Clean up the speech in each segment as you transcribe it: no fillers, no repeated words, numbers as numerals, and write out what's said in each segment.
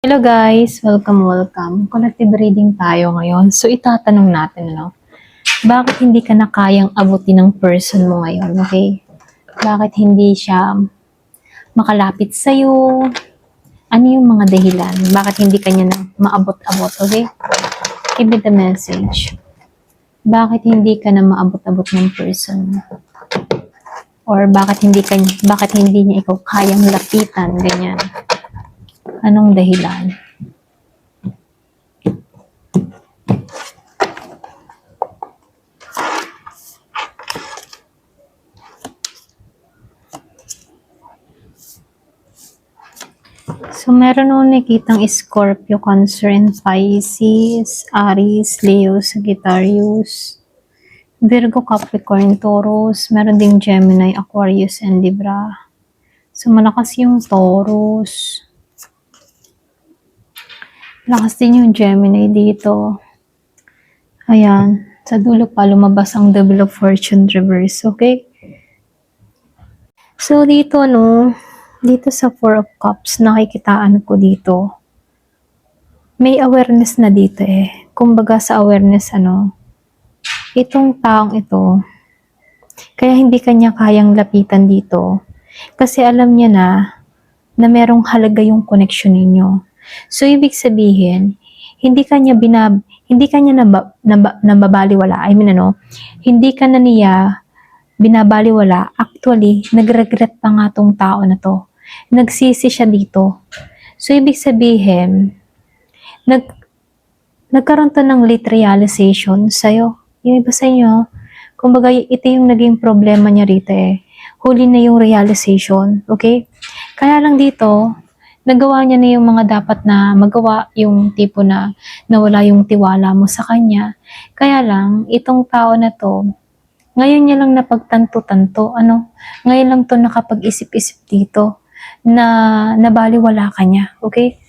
Hello guys! Welcome. Collective reading tayo ngayon. So itatanong natin, bakit hindi ka na kayang abutin ng person mo ngayon, okay? Bakit hindi siya makalapit sa'yo? Ano yung mga dahilan? Bakit hindi ka niya na maabot-abot, okay? Give me the message. Bakit hindi ka na maabot-abot ng person mo? Or bakit hindi niya ikaw kayang lapitan, ganyan? Anong dahilan? So, meron akong nakitang Scorpio, Cancer, and Pisces, Aries, Leo, Sagittarius, Virgo, Capricorn, Taurus, meron ding Gemini, Aquarius, and Libra. So, malakas yung Taurus. Malakas din yung Gemini dito. Ayan. Sa dulo pa, lumabas ang Double of Fortune reverse. Okay? So, dito, dito sa Four of Cups, nakikitaan ko dito. May awareness na dito eh. Kumbaga sa awareness, itong taong ito, kaya hindi kanya kayang lapitan dito. Kasi alam niya na merong halaga yung connection ninyo. So, ibig sabihin, hindi kanya nababaliwala. Hindi ka na niya binabaliwala. Actually, nagregret pa nga tong tao na to. Nagsisi siya dito. So, ibig sabihin, nagkaroon to ng late realization sa'yo. Yung iba sa inyo, kumbaga ito yung naging problema niya rito eh. Huli na yung realization, okay? Kaya lang dito, nagawa niya na yung mga dapat na magawa, yung tipo na nawala yung tiwala mo sa kanya. Kaya lang, itong tao na to, ngayon niya lang napagtanto-tanto, ngayon lang to nakapag-isip-isip dito na nabaliwala ka niya, okay?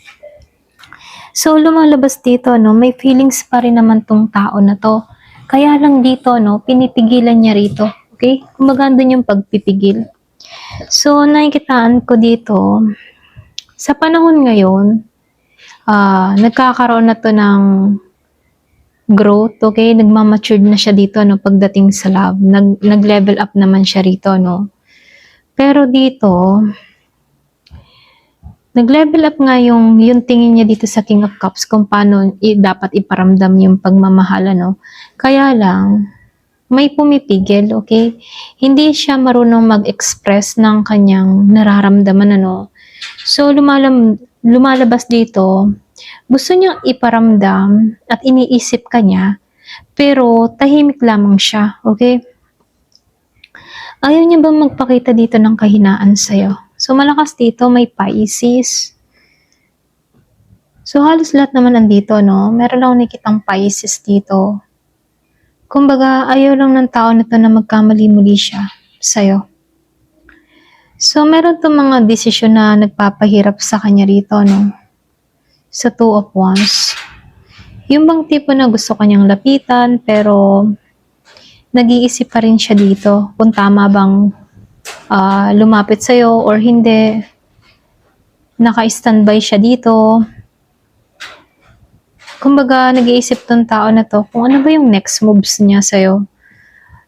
So, lumalabas dito, may feelings pa rin naman tong tao na to. Kaya lang dito, pinipigilan niya rito. Okay? Kumbaga doon yung pagpipigil. So, nakikitaan ko dito, sa panahon ngayon, nagkakaroon na to ng growth, okay? Nagmamatured na siya dito, pagdating sa love. Nag-level up naman siya rito, Pero dito, nag-level up nga yung tingin niya dito sa King of Cups kung paano dapat iparamdam yung pagmamahal, Kaya lang, may pumipigil, okay? Hindi siya marunong mag-express ng kanyang nararamdaman, So, lumalabas dito, gusto niyang iparamdam at iniisip ka niya, pero tahimik lamang siya, okay? Ayaw niya bang magpakita dito ng kahinaan sa'yo? So, malakas dito, may Pisces. So, halos lahat naman nandito, Meron lang nakitang Pisces dito. Kumbaga, ayaw lang ng tao na to na magkamali-muli siya sa'yo. So, meron to mga desisyon na nagpapahirap sa kanya rito, Sa Two of Wands. Yung bang tipo na gusto kanyang lapitan, pero nag-iisip pa rin siya dito kung tama bang lumapit sa'yo or hindi. Naka-standby siya dito. Kumbaga, nag-iisip tong tao na to kung ano ba yung next moves niya sa'yo.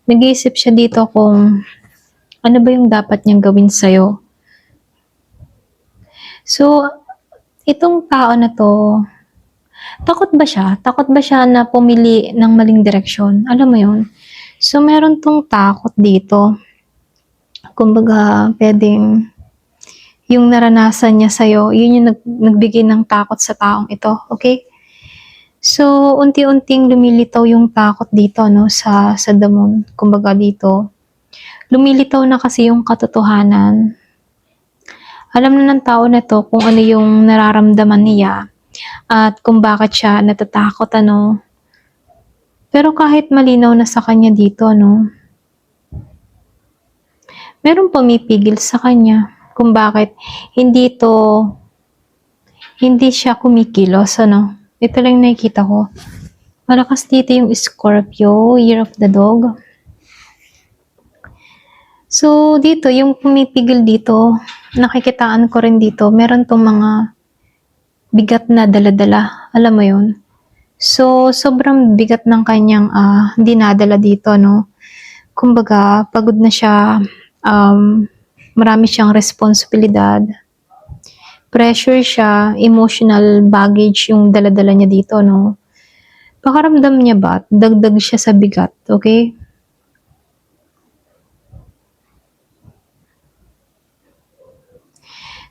Nag-iisip siya dito kung ano ba yung dapat niyang gawin sa'yo. So, itong tao na to, takot ba siya? Takot ba siya na pumili ng maling direksyon? Alam mo yun? So, meron tong takot dito. Kumbaga, pwedeng yung naranasan niya sa'yo, yun yung nagbigay ng takot sa taong ito. Okay? So, unti-unting lumilitaw yung takot dito, sa damon. Kumbaga dito, lumilitaw na kasi yung katotohanan. Alam na ng tao na to kung ano yung nararamdaman niya at kung bakit siya natatakot, Pero kahit malinaw na sa kanya dito, merong pumipigil sa kanya kung bakit hindi siya kumikilos, Ito lang nakikita ko. Malakas dito yung Scorpio, Year of the Dog. So, dito, yung pumipigil dito, nakikitaan ko rin dito, meron tong mga bigat na dala-dala. Alam mo yun? So, sobrang bigat ng kanyang dinadala dito, no? Kumbaga, pagod na siya, marami siyang responsibilidad, pressure siya, emotional baggage yung dala-dala niya dito, no? Pakaramdam niya ba, dagdag siya sa bigat, okay?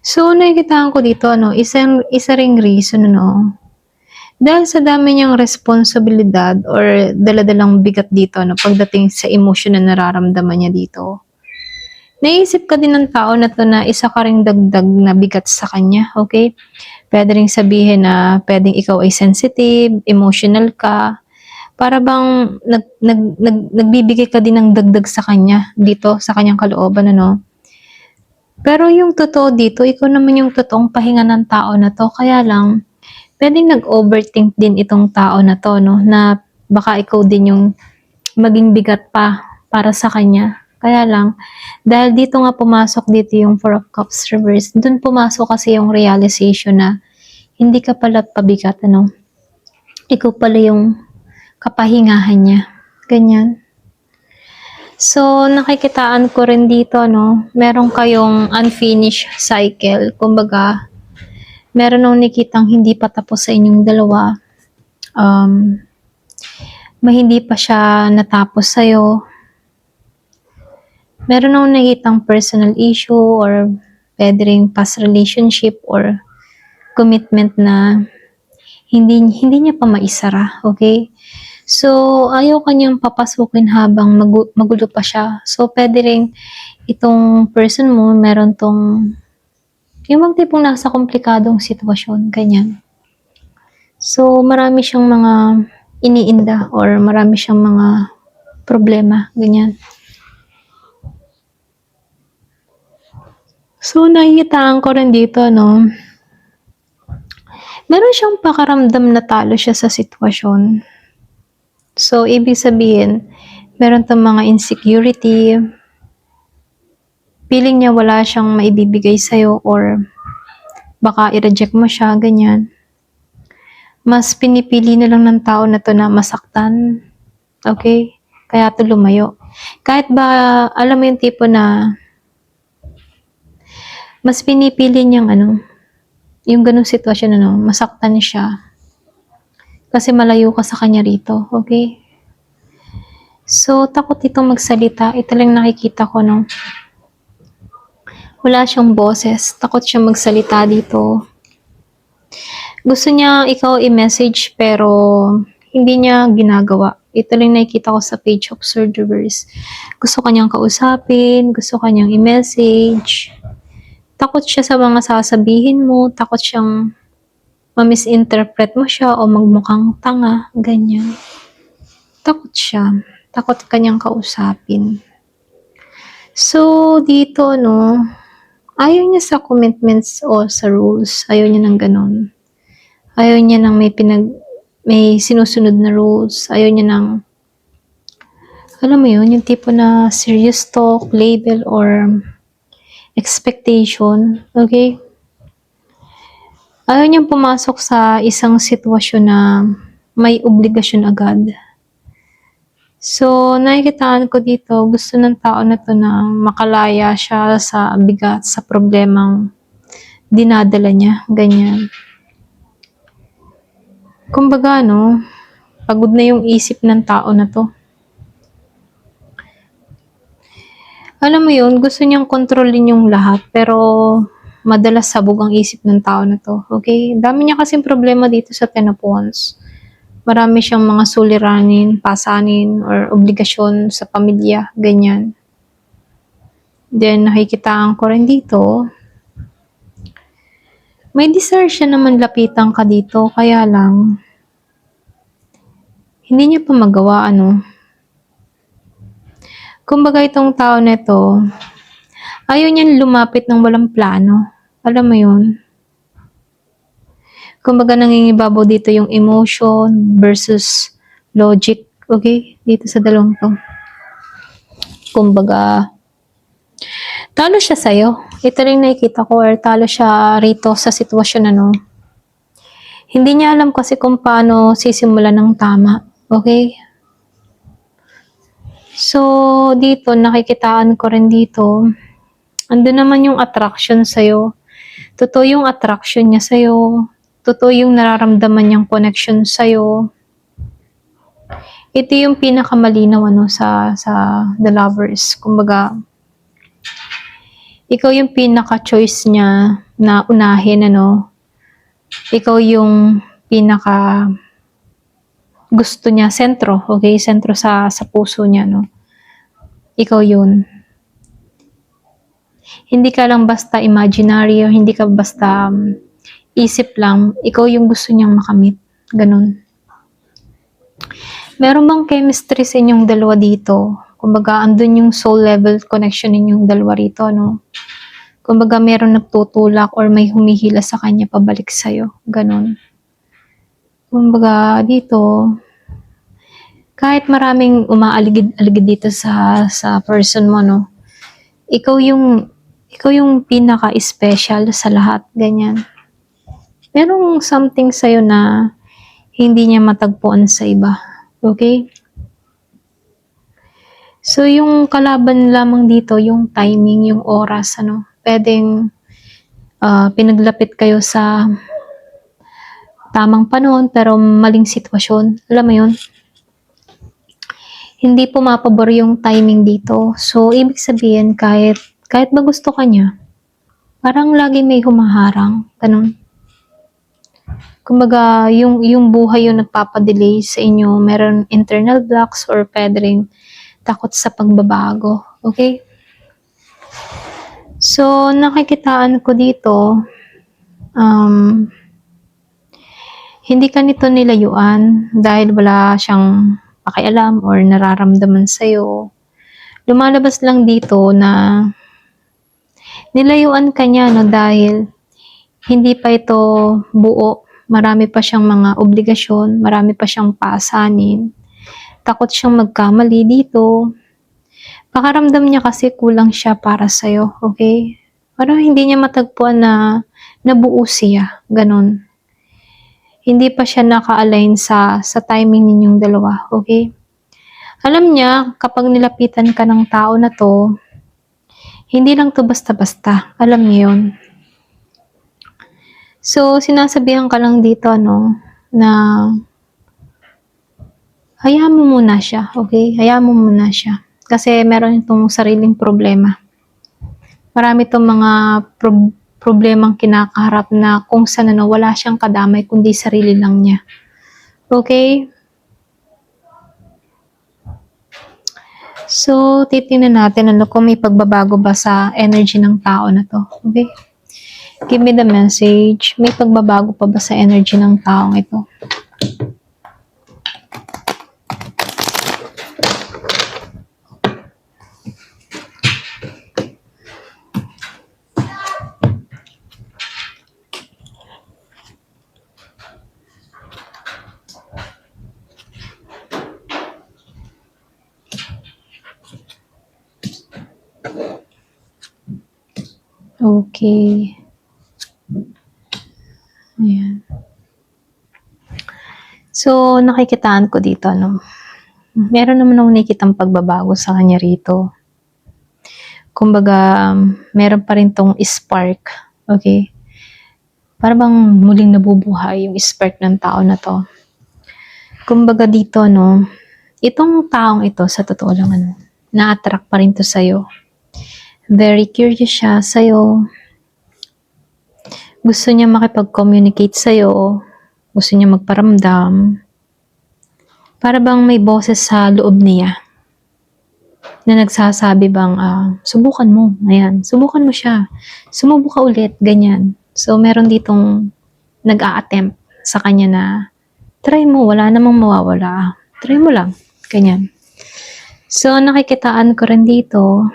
So, nakikitaan ko dito, no, isa ring reason, no, dahil sa dami niyang responsibilidad or daladalang bigat dito, no, pagdating sa emosyon na nararamdaman niya dito. Naisip ka din ng tao na to na isa ka ring dagdag na bigat sa kanya, okay? Pwede ring sabihin na pwedeng ikaw ay sensitive, emotional ka, para bang nagbibigay ka din ng dagdag sa kanya dito, sa kanyang kalooban, ano? Pero yung totoo dito, ikaw naman yung totoong pahinga ng tao na to, kaya lang, pwedeng nag-overthink din itong tao na to, no? Na baka ikaw din yung maging bigat pa para sa kanya. Kaya lang, dahil dito nga pumasok dito yung Four of Cups reverse, dun pumasok kasi yung realization na hindi ka pala pabigat, ano? Ikaw pala yung kapahingahan niya. Ganyan. So, nakikitaan ko rin dito, no? Meron kayong unfinished cycle. Kumbaga, meron nung nakitang hindi pa tapos sa inyong dalawa. Hindi pa siya natapos sa'yo. Meron nung nakitang personal issue or pwede ring past relationship or commitment na hindi niya pa maisara, okay? So, ayaw kanyang papasukin habang magulo pa siya. So, pwede ring itong person mo, meron tong yung mga tipong nasa komplikadong sitwasyon, ganyan. So, marami siyang mga iniinda or marami siyang mga problema, ganyan. So, nakikitaan ko rin dito, no? Meron siyang pakaramdam na talo siya sa sitwasyon. So, ibig sabihin, meron tong mga insecurity, feeling niya wala siyang maibibigay sa'yo or baka i-reject mo siya, ganyan. Mas pinipili na lang ng tao na to na masaktan, okay? Kaya to lumayo. Kahit ba, alam mo yung tipo na mas pinipili niyang yung ganung sitwasyon, masaktan siya. Kasi malayo ka sa kanya rito, okay? So, takot itong magsalita. Ito lang nakikita ko, no? Wala siyang boses. Takot siya magsalita dito. Gusto niya ikaw i-message pero hindi niya ginagawa. Ito lang nakikita ko sa page of Sword Reverse. Gusto kanyang kausapin, gusto kanyang i-message. Takot siya sa mga sasabihin mo, takot siyang ma-misinterpret mo siya o magmukhang tanga, ganyan. Takot siya. Takot kanyang kausapin. So, dito, no, ayaw niya sa commitments o sa rules. Ayaw niya ng ganun. Ayaw niya ng may sinusunod na rules. Ayaw niya ng, alam mo yun, yung tipo na serious talk, label, or expectation. Okay? Ayaw niyang pumasok sa isang sitwasyon na may obligasyon agad. So, nakikitaan ko dito, gusto ng tao na to na makalaya siya sa bigat, sa problemang dinadala niya, ganyan. Kumbaga, no, pagod na yung isip ng tao na to. Alam mo yun, gusto niyang kontrolin yung lahat, pero madalas sabog ang isip ng tao na to, okay? Dami niya kasing problema dito sa Ten of Wands. Marami siyang mga suliranin, pasanin, or obligasyon sa pamilya, ganyan. Then, nakikitaan ko rin dito, may desire siya naman lapitan ka dito, kaya lang, hindi niya pa magawa, Kumbaga itong tao na ito, ayaw niyan lumapit ng walang plano. Alam mo yun? Kumbaga nangingibabaw dito yung emotion versus logic. Okay? Dito sa dalawang to. Kumbaga, talo siya sa'yo. Ito rin nakikita ko or talo siya rito sa sitwasyon, Hindi niya alam kasi kung paano sisimulan ng tama. Okay? So, dito, nakikitaan ko rin dito, andun naman yung attraction sa'yo. Totoo yung attraction niya sa'yo. Totoo yung nararamdaman niyang connection sa'yo. Ito yung pinakamalinaw sa The Lovers. Kumbaga, ikaw yung pinaka-choice niya na unahin, Ikaw yung pinaka gusto niya, sentro, okay? Sentro sa puso niya, Ikaw yun. Hindi ka lang basta imaginary o hindi ka basta isip lang. Ikaw yung gusto niyang makamit. Ganun. Meron bang chemistry sa inyong dalawa dito? Kumbaga, andun yung soul level connection ninyong dalawa rito, Kumbaga, meron nagtutulak or may humihila sa kanya pabalik sa'yo. Ganun. Kumbaga, dito, kahit maraming umaaligid-aligid dito sa person mo, Ikaw yung pinaka-special sa lahat. Ganyan. Merong something sa'yo na hindi niya matagpuan sa iba. Okay? So, yung kalaban lamang dito, yung timing, yung oras, pwedeng pinaglapit kayo sa tamang panahon pero maling sitwasyon. Alam mo yun? Hindi pumapabor yung timing dito. So, ibig sabihin, kahit ba gusto ka niya, parang lagi may humaharang. Ganun. Kumbaga, yung buhay yung nagpapadelay sa inyo. Meron internal blocks or pwedeng takot sa pagbabago. Okay? So, nakikitaan ko dito, hindi ka nito nilayuan dahil wala siyang pakialam or nararamdaman sa'yo. Lumalabas lang dito na nilayuan ka niya, dahil hindi pa ito buo. Marami pa siyang mga obligasyon, marami pa siyang pasanin. Takot siyang magkamali dito. Pakaramdam niya kasi kulang siya para sa'yo, okay? Parang hindi niya matagpuan na nabuo siya, ganun. Hindi pa siya naka-align sa timing ninyong dalawa, okay? Alam niya, kapag nilapitan ka ng tao na to, hindi lang to basta-basta. Alam niya yun. So, sinasabihan ka lang dito, na hayaan mo muna siya, okay? Hayaan mo muna siya. Kasi meron itong sariling problema. Marami itong mga problemang kinakaharap na kung saan wala siyang kadamay kundi sarili lang niya. Okay? So, titingnan natin kung may pagbabago ba sa energy ng tao na to. Okay? Give me the message. May pagbabago pa ba sa energy ng taong ito? Okay. Ayan. So, nakikitaan ko dito, meron naman akong nakikitang pagbabago sa kanya rito. Kumbaga, meron pa rin tong spark. Okay? Para bang muling nabubuhay yung spark ng tao na to. Kumbaga dito, itong taong ito, sa totoo lang, na-attract pa rin to sa'yo. Very curious siya sa'yo. Gusto niya makipag-communicate sa'yo. Gusto niya magparamdam. Para bang may boses sa loob niya na nagsasabi bang, subukan mo. Ayan, subukan mo siya. Sumubok ka ulit, ganyan. So, meron ditong nag-a-attempt sa kanya na, try mo, wala namang mawawala. Try mo lang, ganyan. So, nakikitaan ko rin dito,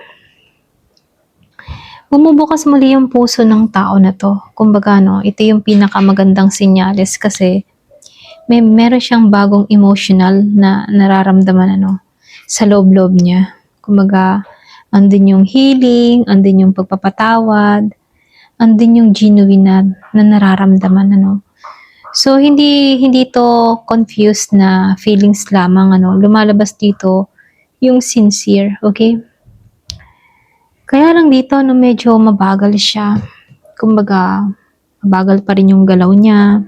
bumubukas muli yung puso ng tao na to. Kumbaga, ito yung pinakamagandang senyales kasi meron siyang bagong emotional na nararamdaman sa loob-loob niya. Kumbaga, andun yung healing, andun yung pagpapatawad, andun yung genuine na nararamdaman So, hindi to confused na feelings lamang, ano, lumalabas dito yung sincere, okay? Kaya lang dito, no, medyo mabagal siya. Kumbaga, mabagal pa rin yung galaw niya.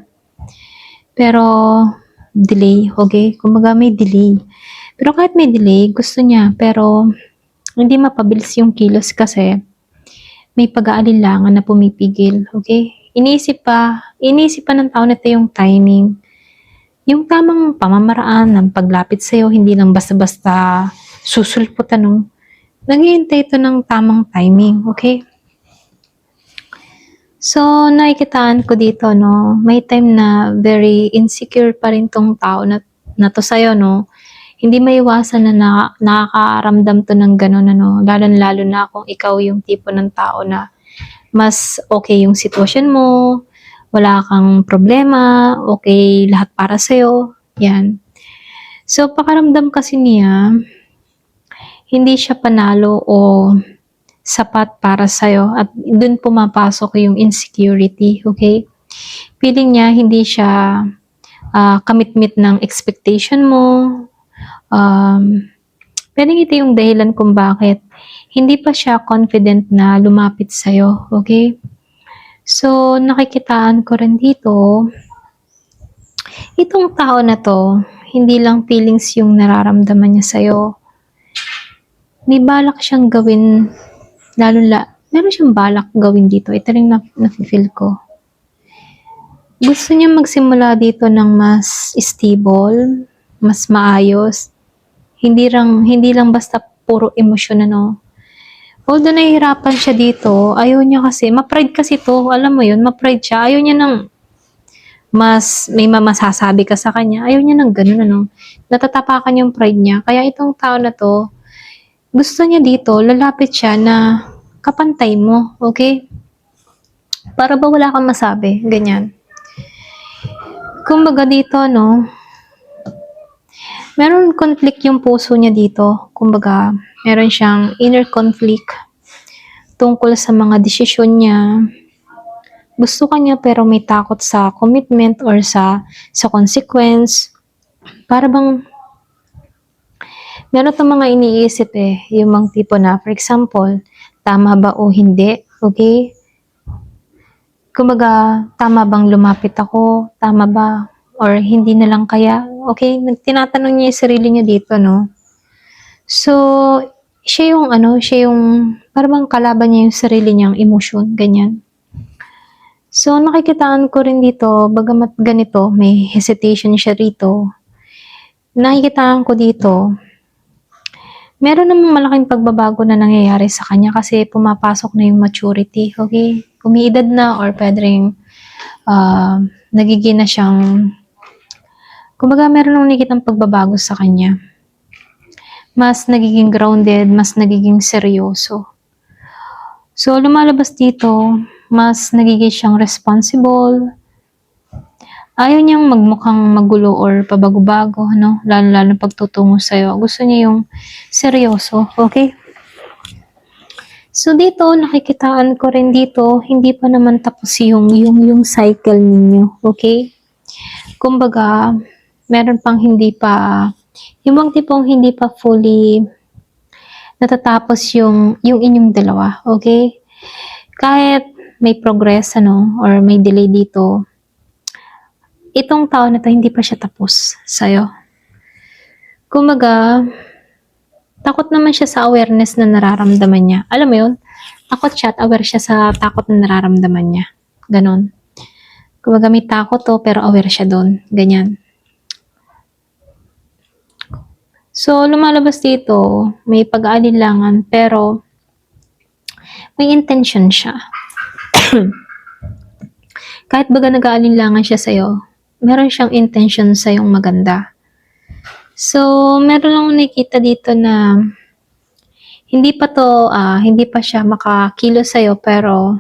Pero, delay, okay? Kumbaga, may delay. Pero kahit may delay, gusto niya. Pero, hindi mapabilis yung kilos kasi may pag-aalinlangan na pumipigil, okay? Iniisip pa ng tao na ito yung timing. Yung tamang pamamaraan ng paglapit sa'yo, hindi lang basta-basta susulputan, no? Naghihintay ito ng tamang timing, okay? So, nakikitaan ko dito, no, may time na very insecure pa rin tong tao na to sa'yo, no. Hindi maiwasan na nakakaramdam to ng gano'n, ano, lalo na kung ikaw yung tipo ng tao na mas okay yung sitwasyon mo, wala kang problema, okay lahat para sa'yo, yan. So, pakiramdam kasi niya, hindi siya panalo o sapat para sa'yo at dun pumapasok yung insecurity, okay? Feeling niya hindi siya kamit-mit ng expectation mo. Pwedeng ito yung dahilan kung bakit hindi pa siya confident na lumapit sa'yo, okay? So, nakikitaan ko rin dito, itong tao na to, hindi lang feelings yung nararamdaman niya sa'yo. May balak siyang gawin, meron siyang balak gawin dito. Ito rin na-feel ko. Gusto niya magsimula dito ng mas stable, mas maayos. Hindi lang basta puro emosyon, ano. Although nahihirapan siya dito, ayaw niya kasi, ma-pride kasi to, alam mo yun, ma-pride siya. Ayaw niya ng may masasabi ka sa kanya. Ayaw niya ng ganun, ano. Natatapakan yung pride niya. Kaya itong tao na to, gusto niya dito, lalapit siya na kapantay mo, okay? Para ba wala kang masabi, ganyan. Kumbaga dito, no, meron conflict yung puso niya dito. Kumbaga, meron siyang inner conflict tungkol sa mga desisyon niya. Gusto ka niya pero may takot sa commitment or sa consequence. Para bang meron itong mga iniisip yung mga tipo na, for example, tama ba o hindi, okay? Kumbaga, tama bang lumapit ako? Tama ba? Or hindi na lang kaya? Okay, tinatanong niya yung sarili niya dito, no? So, siya yung, parang kalaban niya yung sarili niyang emosyon, ganyan. So, nakikitaan ko rin dito, bagamat ganito, may hesitation siya rito. Nakikitaan ko dito, meron namang malaking pagbabago na nangyayari sa kanya kasi pumapasok na yung maturity, okay? Umiidad na or pwedeng nagiging na siyang, kumbaga meron nang nakikitang pagbabago sa kanya. Mas nagiging grounded, mas nagiging seryoso. So, lumalabas dito, mas nagiging siyang responsible. Ayaw niyang magmukhang magulo or pabago-bago, no? Lalo pagtutungo sa'yo. Gusto niya yung seryoso, okay? So, dito, nakikitaan ko rin dito, hindi pa naman tapos yung cycle ninyo, okay? Kumbaga, meron pang hindi pa, yung mga tipong hindi pa fully natatapos yung inyong dalawa, okay? Kahit may progress, ano, or may delay dito, itong tao na to, hindi pa siya tapos sa'yo. Kumbaga, takot naman siya sa awareness na nararamdaman niya. Alam mo yun? Takot siya at aware siya sa takot na nararamdaman niya. Ganon. Kumbaga, may takot to, pero aware siya doon. Ganyan. So, lumalabas dito, may pag-aalinlangan, pero may intention siya. Kahit baga nag-aalinlangan siya sa'yo, meron siyang intention sa'yong maganda. So, meron lang nakikita dito na hindi pa siya makakilos sa'yo, pero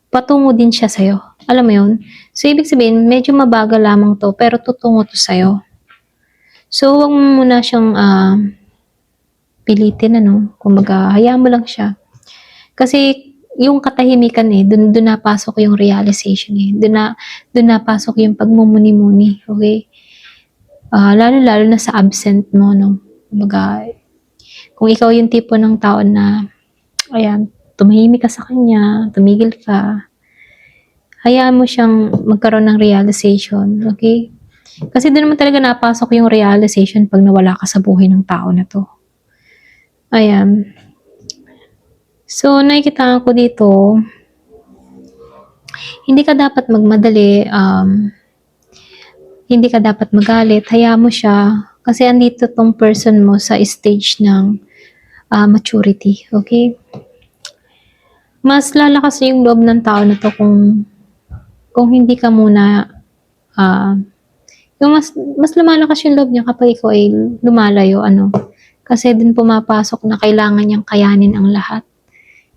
patungo din siya sa'yo. Alam mo yun? So, ibig sabihin, medyo mabagal lamang to, pero tutungo to sa'yo. So, huwag mo muna siyang pilitin, ano? Kumbaga, hayaan mo lang siya. Kasi, yung katahimikan eh, dun napasok yung realization eh. Dun napasok yung pagmumuni-muni, okay? Lalo-lalo na sa absent mo, no? Kumbaga, kung ikaw yung tipo ng tao na, ayan, tumahimik ka sa kanya, tumigil ka, hayaan mo siyang magkaroon ng realization, okay? Kasi doon naman talaga napasok yung realization pag nawala ka sa buhay ng tao na to. Ayan. So, nakikita ko dito, hindi ka dapat magmadali, hindi ka dapat magalit, hayaan mo siya, kasi andito tong person mo sa stage ng maturity, okay? Mas lalakas yung loob ng tao na to kung hindi ka muna yung mas lumalakas yung loob niya kapag ikaw ay lumalayo, ano. Kasi dun pumapasok na kailangan niyang kayanin ang lahat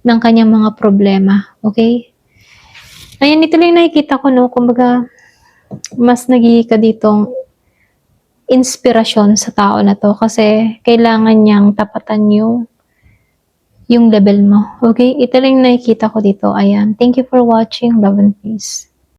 ng kanyang mga problema, okay? Ayan, ito lang yung nakikita ko, no, kumbaga, mas nagiging ka ditong inspirasyon sa tao na to kasi kailangan niyang tapatan yung level mo, okay? Ito lang yung nakikita ko dito, ayan. Thank you for watching, love and peace.